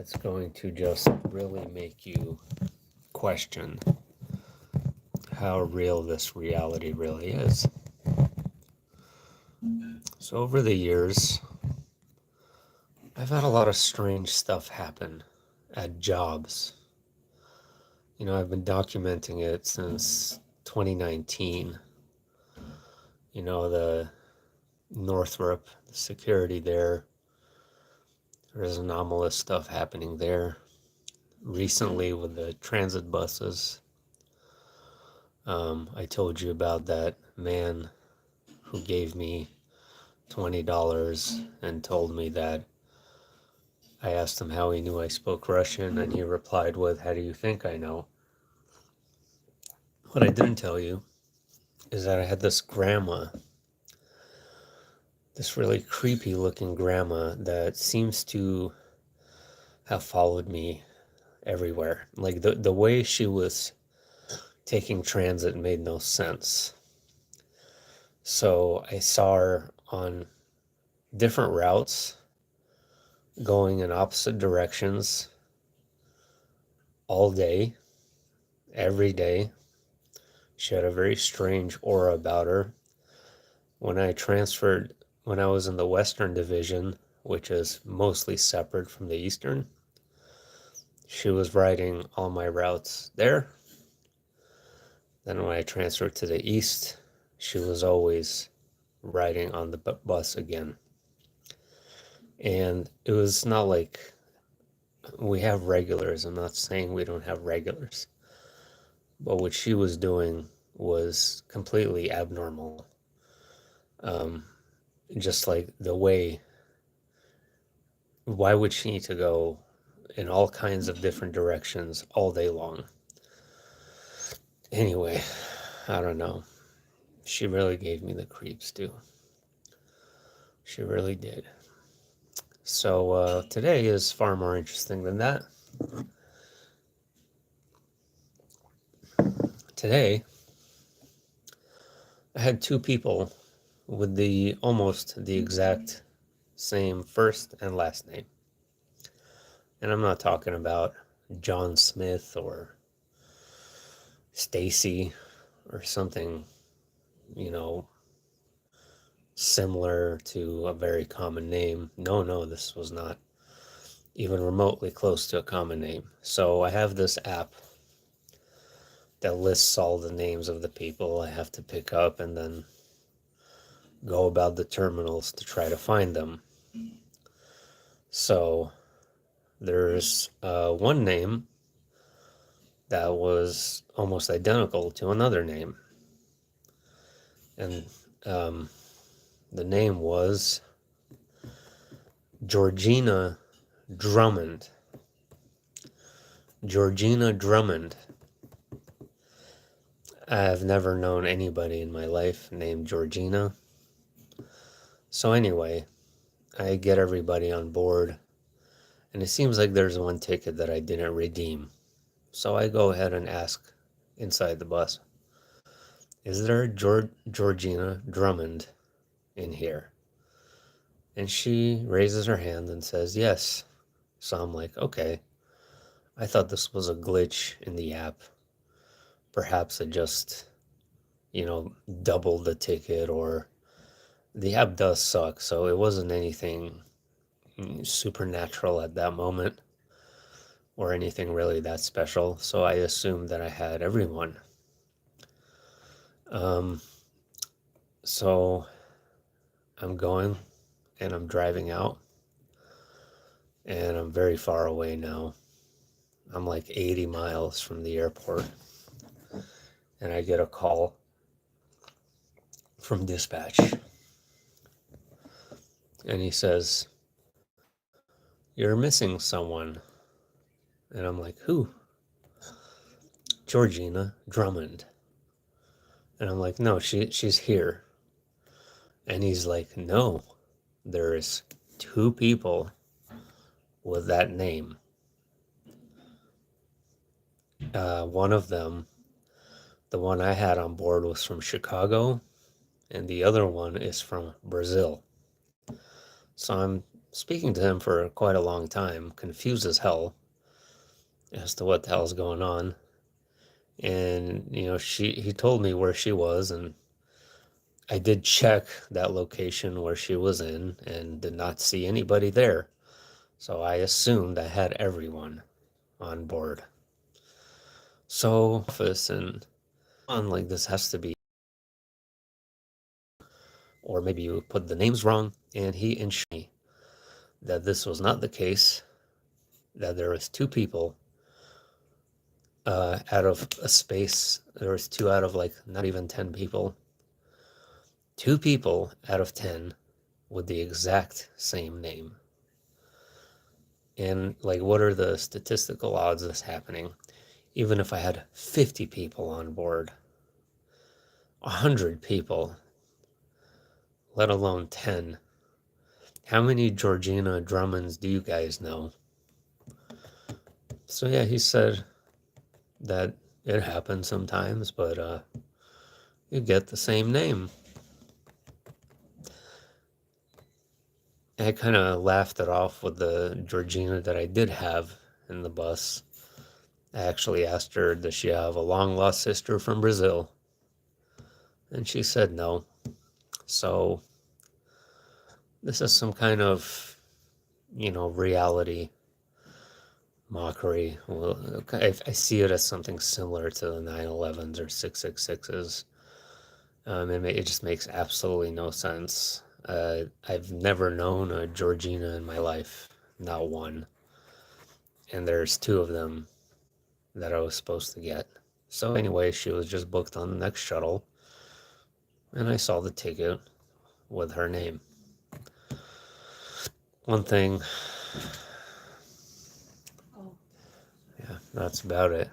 that's going to just really make you question how real this reality really is. So, over the years, I've had a lot of strange stuff happen at jobs. I've been documenting it since 2019. The Northrop, the security there's anomalous stuff happening there. Recently, with the transit buses, I told you about that man who gave me $20 and told me that I asked him how he knew I spoke Russian, and he replied with, "How do you think I know?" What I didn't tell you is that I had this grandma, this really creepy looking grandma that seems to have followed me everywhere. Like the way she was taking transit made no sense. So I saw her on different routes going in opposite directions all day, every day. She had a very strange aura about her. When I was in the Western Division, which is mostly separate from the Eastern, she was riding all my routes there. Then when I transferred to the East, she was always riding on the bus again. And it was not like we have regulars. I'm not saying we don't have regulars. But what she was doing was completely abnormal. Just like the way, why would she need to go in all kinds of different directions all day long? Anyway, I don't know. She really gave me the creeps too. She really did. So today is far more interesting than that. Today, I had two people with almost the exact same first and last name. And I'm not talking about John Smith or Stacy or something, similar to a very common name. No, this was not even remotely close to a common name. So I have this app that lists all the names of the people I have to pick up and then go about the terminals to try to find them. So there's one name that was almost identical to another name. And the name was Georgina Drummond. Georgina Drummond. I've never known anybody in my life named Georgina. So anyway, I get everybody on board, and it seems like there's one ticket that I didn't redeem. So I go ahead and ask inside the bus, "Is there a Georgina Drummond in here?" And she raises her hand and says, "Yes." So I'm like, okay. I thought this was a glitch in the app. Perhaps it just, doubled the ticket, or the app does suck. So it wasn't anything supernatural at that moment or anything really that special. So I assumed that I had everyone. So I'm going and I'm driving out, and I'm very far away now. I'm like 80 miles from the airport, and I get a call from dispatch, and he says, "You're missing someone." And I'm like, "Who?" "Georgina Drummond." And I'm like, "No, she's here." And he's like, "No, there's two people with that name. One of them, the one I had on board, was from Chicago, and the other one is from Brazil." So I'm speaking to him for quite a long time, confused as hell as to what the hell's going on. And he told me where she was, and I did check that location where she was in and did not see anybody there. So I assumed I had everyone on board. So, office and on like this has to be, or maybe you put the names wrong. And he ensured me that this was not the case, that there was two people out of a space. There was two out of like not even 10 people. Two people out of 10 with the exact same name. And like, what are the statistical odds of this happening? Even if I had 50 people on board, 100 people, let alone 10. How many Georgina Drummonds do you guys know? So yeah, he said that it happens sometimes, but you get the same name. I kind of laughed it off with the Georgina that I did have in the bus. I actually asked her, does she have a long lost sister from Brazil? And she said no. So this is some kind of, reality mockery. Well, I see it as something similar to the 9/11s or 666s. It just makes absolutely no sense. I've never known a Georgina in my life, not one. And there's two of them that I was supposed to get. So anyway, she was just booked on the next shuttle, and I saw the ticket with her name. One thing. Yeah, that's about it.